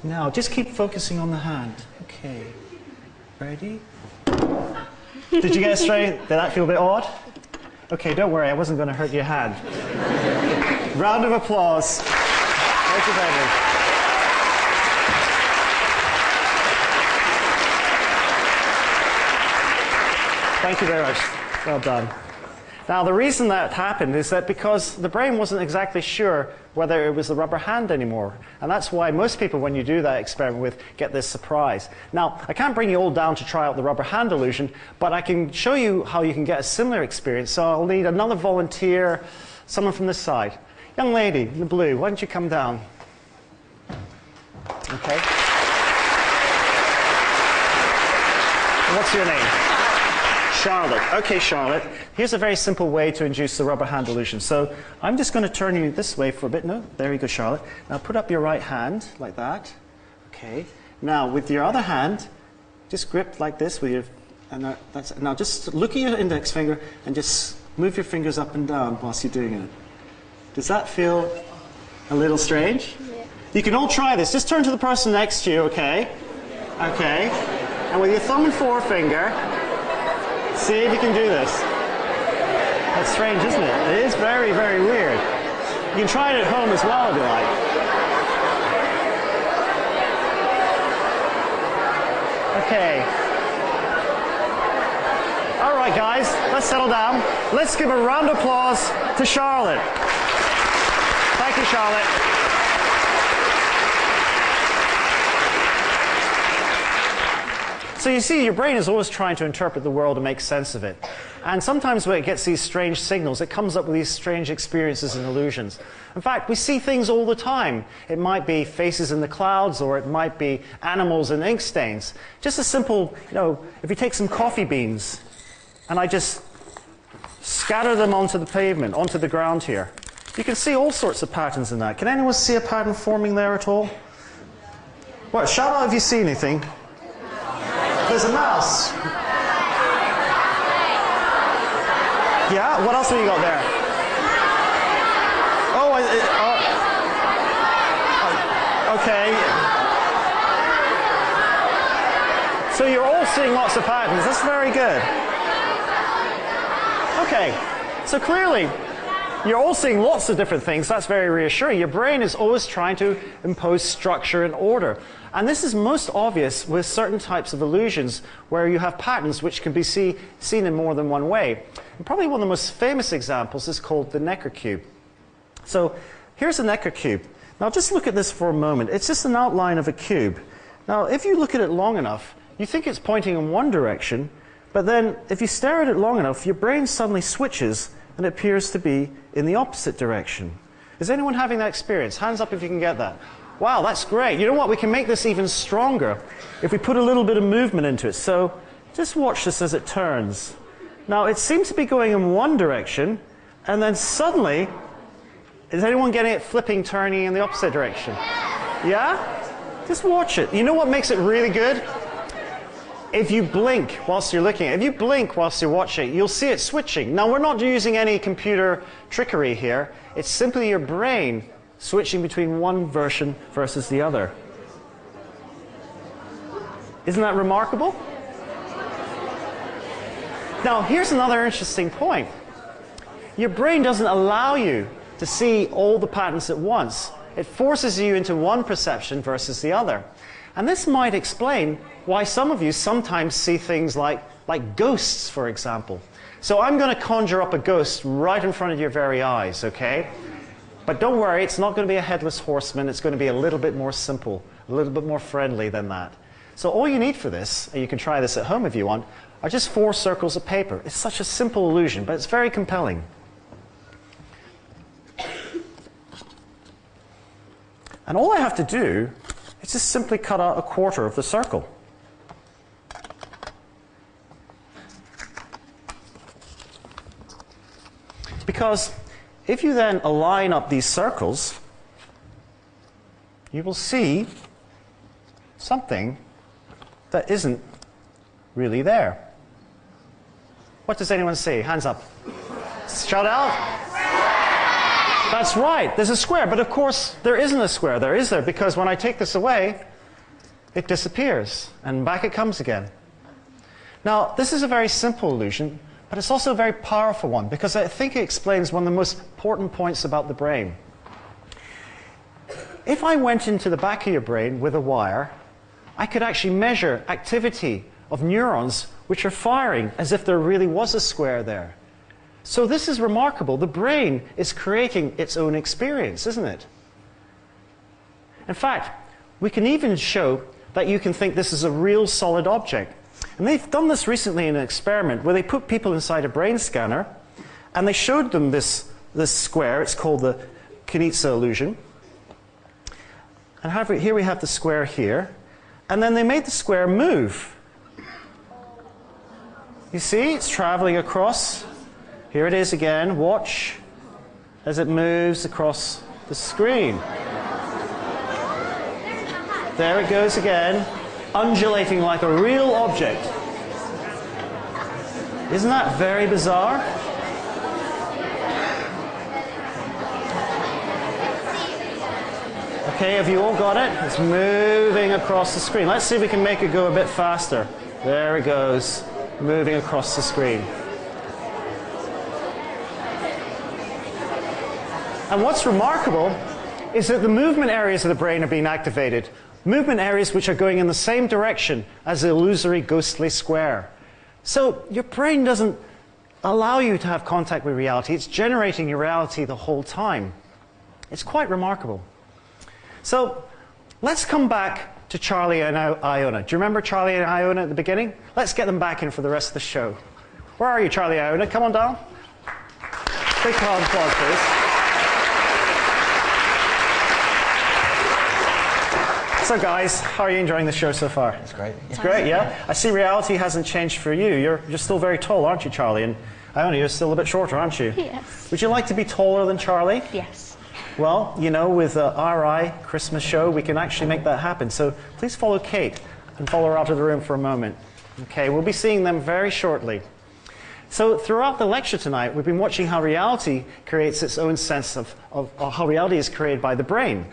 Now, just keep focusing on the hand. Okay. Ready? Did you get it straight? Did that feel a bit odd? Okay, don't worry, I wasn't going to hurt your hand. Round of applause. Thank you very much. Thank you very much. Well done. Now, the reason that happened is that because the brain wasn't exactly sure whether it was the rubber hand anymore. And that's why most people, when you do that experiment with, get this surprise. Now, I can't bring you all down to try out the rubber hand illusion, but I can show you how you can get a similar experience. So I'll need another volunteer, someone from this side. Young lady in the blue, why don't you come down? Okay. What's your name? Charlotte. Okay, Charlotte. Here's a very simple way to induce the rubber hand illusion. So I'm just going to turn you this way for a bit. No, there you go, Charlotte. Now put up your right hand like that. Okay. Now with your other hand, just grip like this with your. And that's now just look at your index finger and just move your fingers up and down whilst you're doing it. Does that feel a little strange? Yeah. You can all try this. Just turn to the person next to you. Okay. Okay. And with your thumb and forefinger. See if you can do this. That's strange, isn't it? It is very, very weird. You can try it at home as well if you like. Okay. All right, guys, let's settle down. Let's give a round of applause to Charlotte. Thank you, Charlotte. So you see, your brain is always trying to interpret the world and make sense of it. And sometimes when it gets these strange signals, it comes up with these strange experiences and illusions. In fact, we see things all the time. It might be faces in the clouds, or it might be animals and ink stains. Just a simple, if you take some coffee beans, and I just scatter them onto the pavement, onto the ground here, you can see all sorts of patterns in that. Can anyone see a pattern forming there at all? Well, shout out if you see anything. There's a mouse. Yeah, what else have you got there? Okay. So you're all seeing lots of patterns. That's very good. Okay, so clearly you're all seeing lots of different things. That's very reassuring. Your brain is always trying to impose structure and order. And this is most obvious with certain types of illusions where you have patterns which can be seen in more than one way. And probably one of the most famous examples is called the Necker cube. So here's a Necker cube. Now just look at this for a moment. It's just an outline of a cube. Now if you look at it long enough, you think it's pointing in one direction, but then if you stare at it long enough, your brain suddenly switches and it appears to be in the opposite direction. Is anyone having that experience? Hands up if you can get that. Wow, that's great. You know what? We can make this even stronger if we put a little bit of movement into it. So just watch this as it turns. Now, it seems to be going in one direction, and then suddenly, is anyone getting it flipping, turning in the opposite direction? Yeah? Just watch it. You know what makes it really good? If you blink whilst you're looking at it, if you blink whilst you're watching, you'll see it switching. Now, we're not using any computer trickery here. It's simply your brain switching between one version versus the other. Isn't that remarkable? Now, here's another interesting point. Your brain doesn't allow you to see all the patterns at once. It forces you into one perception versus the other. And this might explain why some of you sometimes see things like ghosts, for example. So I'm going to conjure up a ghost right in front of your very eyes, okay? But don't worry, it's not going to be a headless horseman. It's going to be a little bit more simple, a little bit more friendly than that. So all you need for this, and you can try this at home if you want, are just 4 circles of paper. It's such a simple illusion, but it's very compelling. And all I have to do is just simply cut out a quarter of the circle. Because if you then align up these circles, you will see something that isn't really there. What does anyone see? Hands up. Shout out. That's right, there's a square, but of course there isn't a square. There is there, because when I take this away, it disappears, and back it comes again. Now, this is a very simple illusion, but it's also a very powerful one, because I think it explains one of the most important points about the brain. If I went into the back of your brain with a wire, I could actually measure activity of neurons which are firing as if there really was a square there. So this is remarkable. The brain is creating its own experience, isn't it? In fact, we can even show that you can think this is a real solid object. And they've done this recently in an experiment where they put people inside a brain scanner and they showed them this square. It's called the Conheça illusion. And here we have the square here. And then they made the square move. You see, it's traveling across. Here it is again. Watch as it moves across the screen. There it goes again, undulating like a real object. Isn't that very bizarre? Okay, have you all got it? It's moving across the screen. Let's see if we can make it go a bit faster. There it goes, moving across the screen. And what's remarkable is that the movement areas of the brain are being activated. Movement areas which are going in the same direction as the illusory ghostly square. So your brain doesn't allow you to have contact with reality. It's generating your reality the whole time. It's quite remarkable. So let's come back to Charlie and Iona. Do you remember Charlie and Iona at the beginning? Let's get them back in for the rest of the show. Where are you, Charlie and Iona? Come on down. Big round of applause, please. So guys, how are you enjoying the show so far? It's great. It's great, yeah? I see reality hasn't changed for you. You're still very tall, aren't you, Charlie? And Iona, you're still a bit shorter, aren't you? Yes. Would you like to be taller than Charlie? Yes. Well, you know, with the RI Christmas show, we can actually make that happen. So please follow Kate and follow her out of the room for a moment. Okay, we'll be seeing them very shortly. So throughout the lecture tonight, we've been watching how reality creates its own sense of how reality is created by the brain.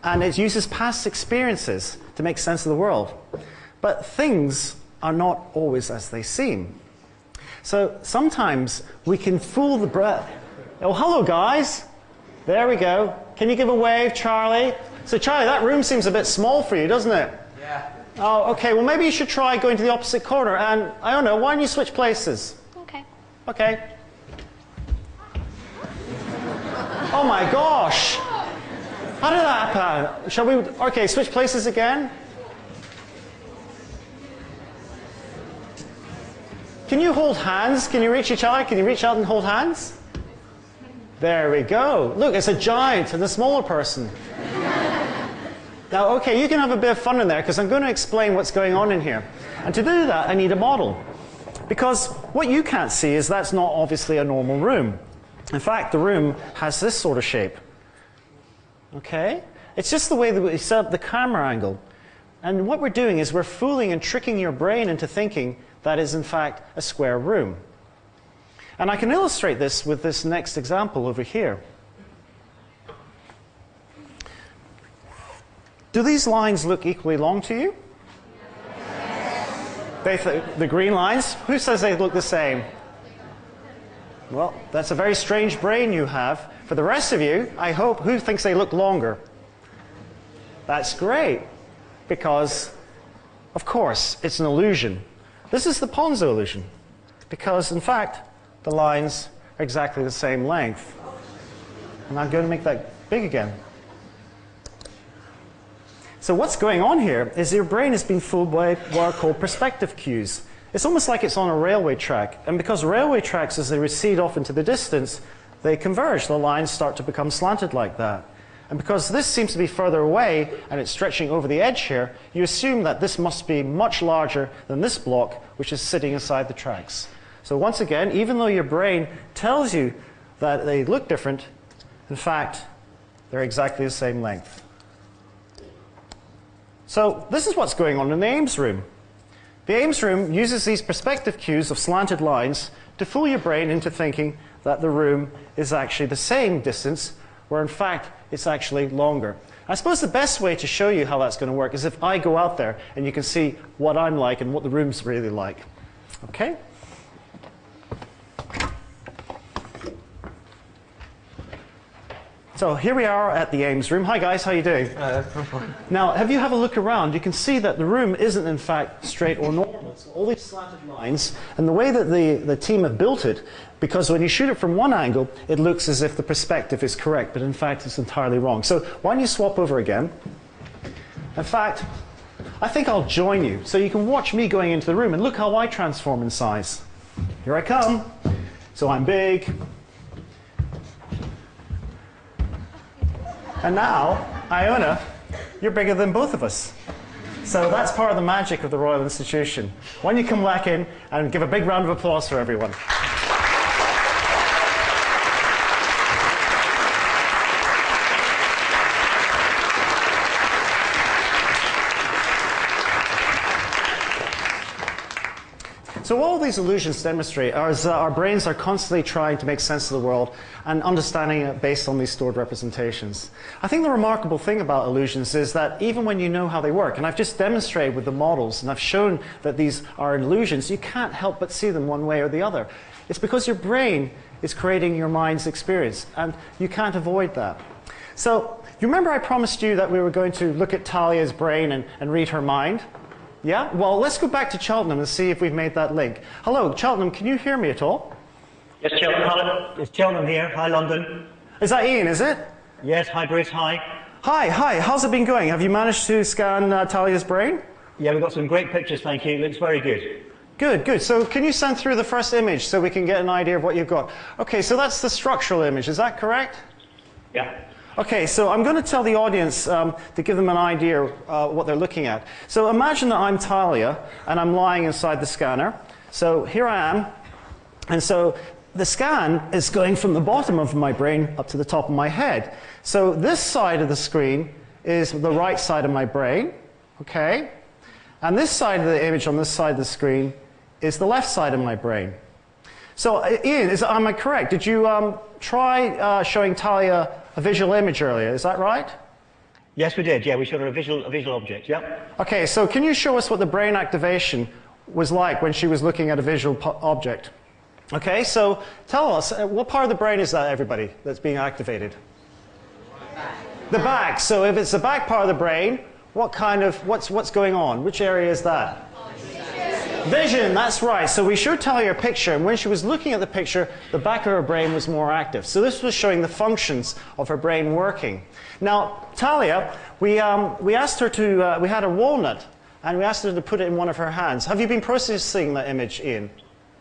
And it uses past experiences to make sense of the world. But things are not always as they seem. So sometimes we can fool the brain. Oh, hello, guys. There we go. Can you give a wave, Charlie? So, Charlie, that room seems a bit small for you, doesn't it? Yeah. Oh, okay. Well, maybe you should try going to the opposite corner. And, I don't know, why don't you switch places? Okay. Okay. Oh, my gosh. How did that happen? Shall we... Okay, switch places again. Can you hold hands? Can you reach each other? Can you reach out and hold hands? There we go. Look, it's a giant and a smaller person. Now, okay, you can have a bit of fun in there because I'm going to explain what's going on in here. And to do that, I need a model. Because what you can't see is that's not obviously a normal room. In fact, the room has this sort of shape. Okay? It's just the way that we set up the camera angle. And what we're doing is we're fooling and tricking your brain into thinking that is, in fact, a square room. And I can illustrate this with this next example over here. Do these lines look equally long to you? The green lines? Who says they look the same? Well, that's a very strange brain you have. For the rest of you, I hope, who thinks they look longer? That's great, because, of course, it's an illusion. This is the Ponzo illusion, because, in fact, the lines are exactly the same length. And I'm going to make that big again. So what's going on here is your brain is being fooled by what are called perspective cues. It's almost like it's on a railway track. And because railway tracks, as they recede off into the distance, they converge. The lines start to become slanted like that. And because this seems to be further away, and it's stretching over the edge here, you assume that this must be much larger than this block, which is sitting inside the tracks. So once again, even though your brain tells you that they look different, in fact, they're exactly the same length. So this is what's going on in the Ames room. The Ames room uses these perspective cues of slanted lines to fool your brain into thinking that the room is actually the same distance, where in fact it's actually longer. I suppose the best way to show you how that's going to work is if I go out there and you can see what I'm like and what the room's really like. Okay? So here we are at the Ames room. Hi guys, how are you doing? Now, have you have a look around, you can see that the room isn't in fact straight or normal. It's all these slanted lines, and the way that the team have built it, because when you shoot it from one angle, it looks as if the perspective is correct, but in fact it's entirely wrong. So why don't you swap over again? In fact, I think I'll join you, so you can watch me going into the room, and look how I transform in size. Here I come. So I'm big. And now, Iona, you're bigger than both of us. So that's part of the magic of the Royal Institution. Why don't you come back in and give a big round of applause for everyone. So all these illusions demonstrate is that our brains are constantly trying to make sense of the world and understanding it based on these stored representations. I think the remarkable thing about illusions is that even when you know how they work, and I've just demonstrated with the models, and I've shown that these are illusions, you can't help but see them one way or the other. It's because your brain is creating your mind's experience, and you can't avoid that. So, you remember I promised you that we were going to look at Talia's brain and read her mind? Yeah? Well, let's go back to Cheltenham and see if we've made that link. Hello, Cheltenham, can you hear me at all? Yes, Cheltenham. It's Cheltenham here. Hi, London. Is that Ian, is it? Yes, hi, Bruce. Hi. Hi, how's it been going? Have you managed to scan Talia's brain? Yeah, we've got some great pictures, thank you. It looks very good. Good. So can you send through the first image so we can get an idea of what you've got? Okay, so that's the structural image, is that correct? Yeah. Okay, so I'm going to tell the audience to give them an idea what they're looking at. So imagine that I'm Talia and I'm lying inside the scanner. So here I am, and so the scan is going from the bottom of my brain up to the top of my head. So this side of the screen is the right side of my brain, okay? And this side of the image on this side of the screen is the left side of my brain. So Ian, am I correct? Did you try showing Talia a visual image earlier, is that right? Yes, we did. Yeah, we showed her a visual object, yep. Okay, so can you show us what the brain activation was like when she was looking at a visual object? Okay, so tell us, what part of the brain is that, everybody, that's being activated? The back. So if it's the back part of the brain, what's going on? Which area is that? Vision, that's right. So we showed Talia a picture, and when she was looking at the picture, the back of her brain was more active. So this was showing the functions of her brain working. Now, Talia, we asked her to, we had a walnut, and we asked her to put it in one of her hands. Have you been processing that image, Ian?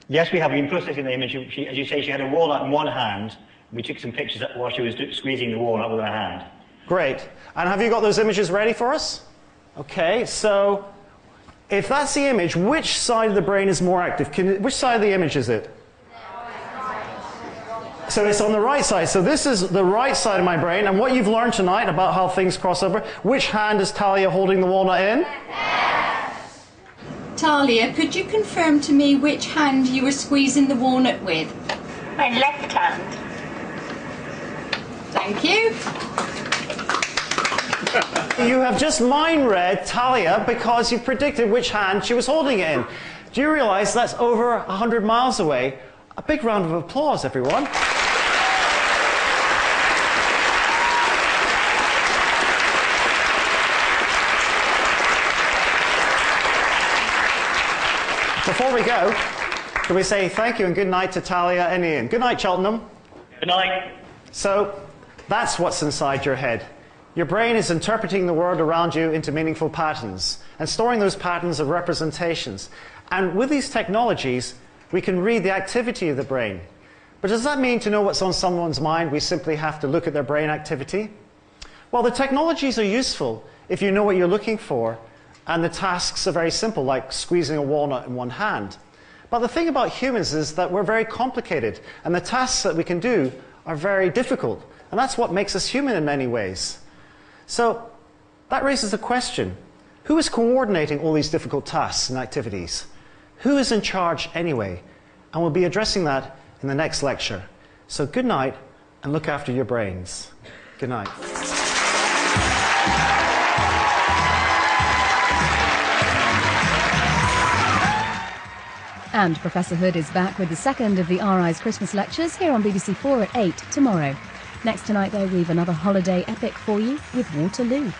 Yes, we have been processing the image. As you say, she had a walnut in one hand. We took some pictures while she was squeezing the walnut with her hand. Great. And have you got those images ready for us? Okay, so if that's the image, which side of the brain is more active? Which side of the image is it? So it's on the right side. So this is the right side of my brain. And what you've learned tonight about how things cross over, which hand is Talia holding the walnut in? Talia, could you confirm to me which hand you were squeezing the walnut with? My left hand. Thank you. You have just mind read Talia because you predicted which hand she was holding it in. Do you realize that's over 100 miles away? A big round of applause, everyone. Before we go, can we say thank you and good night to Talia and Ian? Good night, Cheltenham. Good night. So, that's what's inside your head. Your brain is interpreting the world around you into meaningful patterns and storing those patterns of representations. And with these technologies, we can read the activity of the brain. But does that mean to know what's on someone's mind, we simply have to look at their brain activity? Well, the technologies are useful if you know what you're looking for, and the tasks are very simple, like squeezing a walnut in one hand. But the thing about humans is that we're very complicated, and the tasks that we can do are very difficult. And that's what makes us human in many ways. So that raises a question. Who is coordinating all these difficult tasks and activities? Who is in charge anyway? And we'll be addressing that in the next lecture. So good night, and look after your brains. Good night. And Professor Hood is back with the second of the RI's Christmas lectures here on BBC4 at 8 tomorrow. Next tonight, though, we've another holiday epic for you with Waterloo.